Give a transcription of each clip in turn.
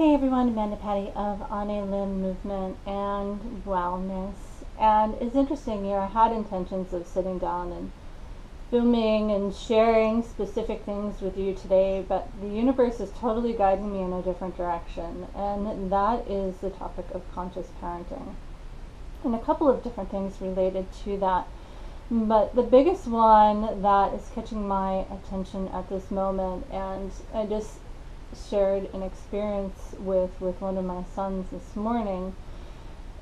Hey everyone, Amanda Patty of On a Limb Movement and Wellness. And it's interesting, I had intentions of sitting down and filming and sharing specific things with you today, but the universe is totally guiding me in a different direction, and that is the topic of conscious parenting. And a couple of different things related to that. But the biggest one that is catching my attention at this moment, and I just shared an experience with one of my sons this morning,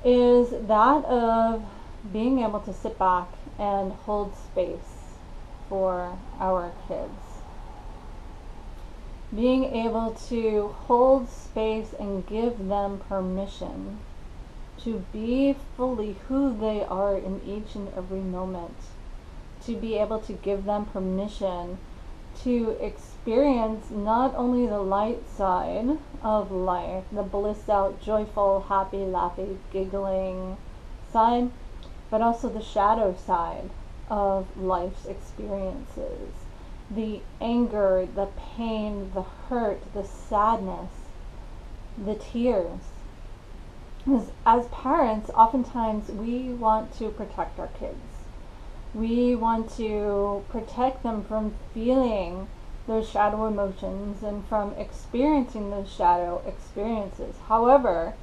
is that of being able to sit back and hold space for our kids. Being able to hold space and give them permission to be fully who they are in each and every moment. To be able to give them permission to experience not only the light side of life, the blissed out, joyful, happy, laughing, giggling side, but also the shadow side of life's experiences. The anger, the pain, the hurt, the sadness, the tears. As parents, oftentimes we want to protect our kids. We want to protect them from feeling those shadow emotions and from experiencing those shadow experiences. However,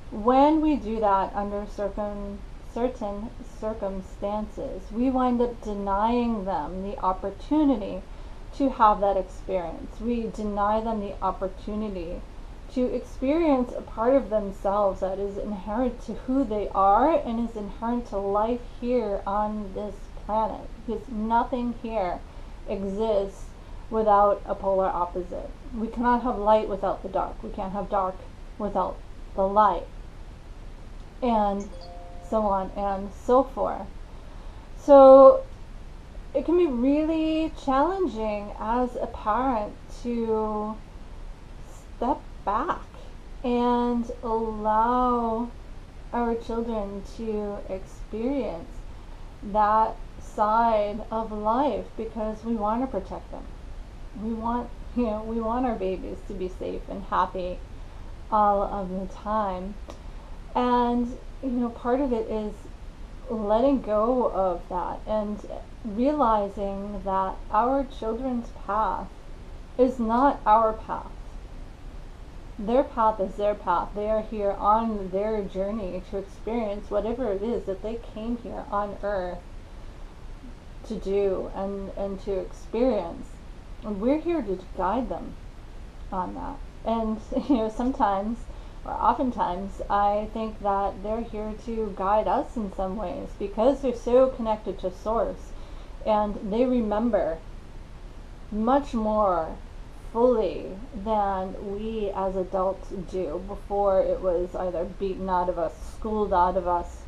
when we do that under certain circumstances, we wind up denying them the opportunity to have that experience. We deny them the opportunity to experience a part of themselves that is inherent to who they are and is inherent to life here on this planet, because nothing here exists without a polar opposite. We cannot have light without the dark. We can't have dark without the light, and so on and so forth. So it can be really challenging as a parent to step back and allow our children to experience that side of life, because we want to protect them. We want our babies to be safe and happy all of the time. And part of it is letting go of that and realizing that our children's path is not our path. Their path is their path. They are here on their journey to experience whatever it is that they came here on earth to do and to experience. And we're here to guide them on that. And sometimes, or oftentimes, I think that they're here to guide us in some ways, because they're so connected to Source, and they remember much more fully than we as adults do. Before it was either beaten out of us, schooled out of us,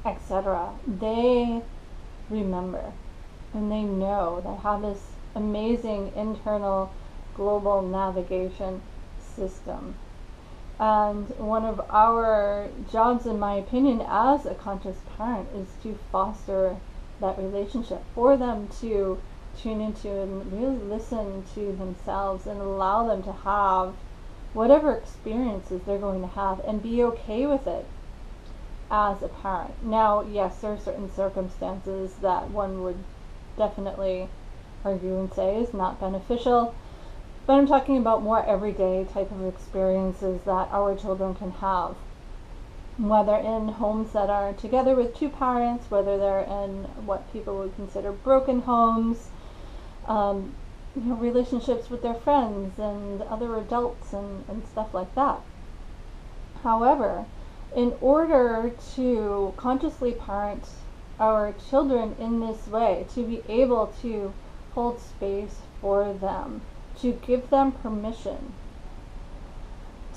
etc. They remember, and they know. They have this amazing internal global navigation system. And one of our jobs, in my opinion, as a conscious parent, is to foster that relationship for them to tune into and really listen to themselves and allow them to have whatever experiences they're going to have and be okay with it as a parent. Now, yes, there are certain circumstances that one would definitely argue and say is not beneficial, but I'm talking about more everyday type of experiences that our children can have, whether in homes that are together with two parents, whether they're in what people would consider broken homes, relationships with their friends and other adults and stuff like that. However, in order to consciously parent our children in this way, to be able to hold space for them, to give them permission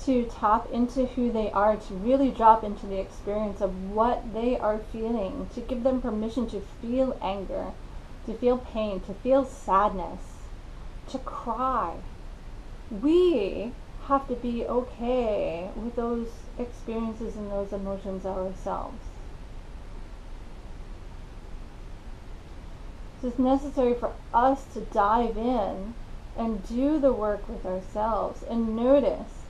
to tap into who they are, to really drop into the experience of what they are feeling, to give them permission to feel anger, to feel pain, to feel sadness, to cry. We have to be okay with those experiences and those emotions ourselves. So it's necessary for us to dive in and do the work with ourselves and notice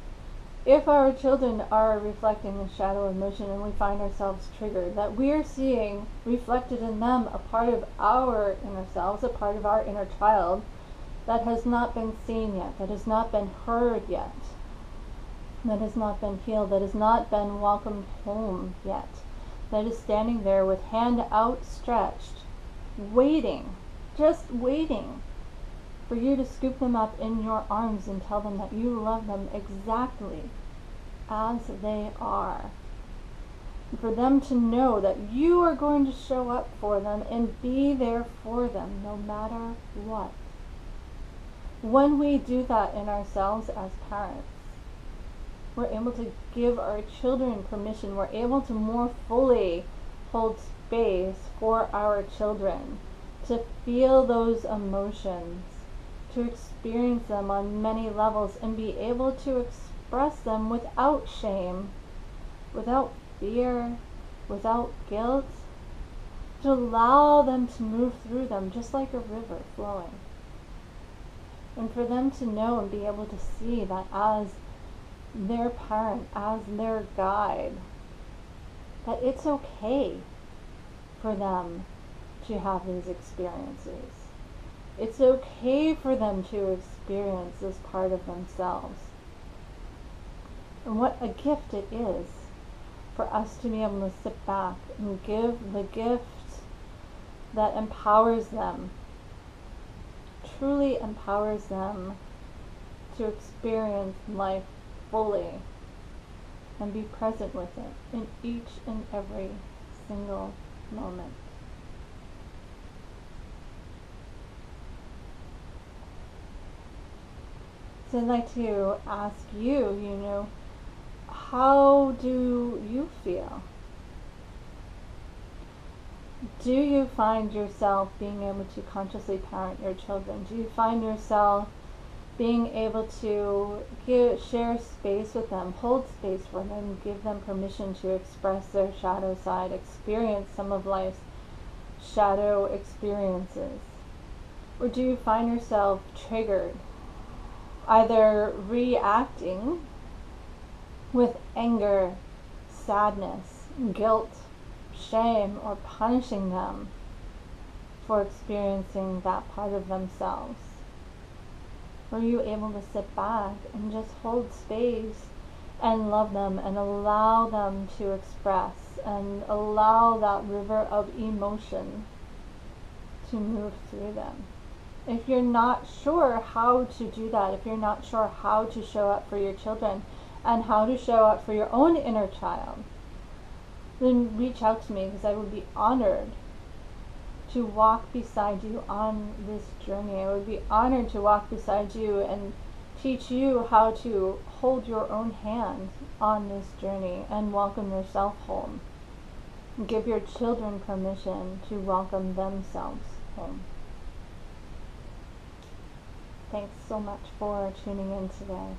if our children are reflecting the shadow emotion and we find ourselves triggered, that we are seeing reflected in them a part of our inner selves, a part of our inner child that has not been seen yet, that has not been heard yet, that has not been healed, that has not been welcomed home yet, that is standing there with hand outstretched, waiting, just waiting for you to scoop them up in your arms and tell them that you love them exactly as they are. And for them to know that you are going to show up for them and be there for them no matter what. When we do that in ourselves as parents, we're able to give our children permission. We're able to more fully hold space for our children to feel those emotions, to experience them on many levels, and be able to express them without shame, without fear, without guilt, to allow them to move through them just like a river flowing. And for them to know and be able to see that as their parent, as their guide, that it's okay for them to have these experiences. It's okay for them to experience this part of themselves. And what a gift it is for us to be able to sit back and give the gift that empowers them, truly empowers them to experience life fully and be present with it in each and every single moment. So I'd like to ask you, how do you feel? Do you find yourself being able to consciously parent your children? Do you find yourself being able to share space with them, hold space for them, give them permission to express their shadow side, experience some of life's shadow experiences? Or do you find yourself triggered, either reacting with anger, sadness, guilt, shame, or punishing them for experiencing that part of themselves? Were you able to sit back and just hold space and love them and allow them to express and allow that river of emotion to move through them? If you're not sure how to do that, if you're not sure how to show up for your children and how to show up for your own inner child, then reach out to me, because I would be honored to walk beside you on this journey. I would be honored to walk beside you and teach you how to hold your own hand on this journey and welcome yourself home. Give your children permission to welcome themselves home. Thanks so much for tuning in today.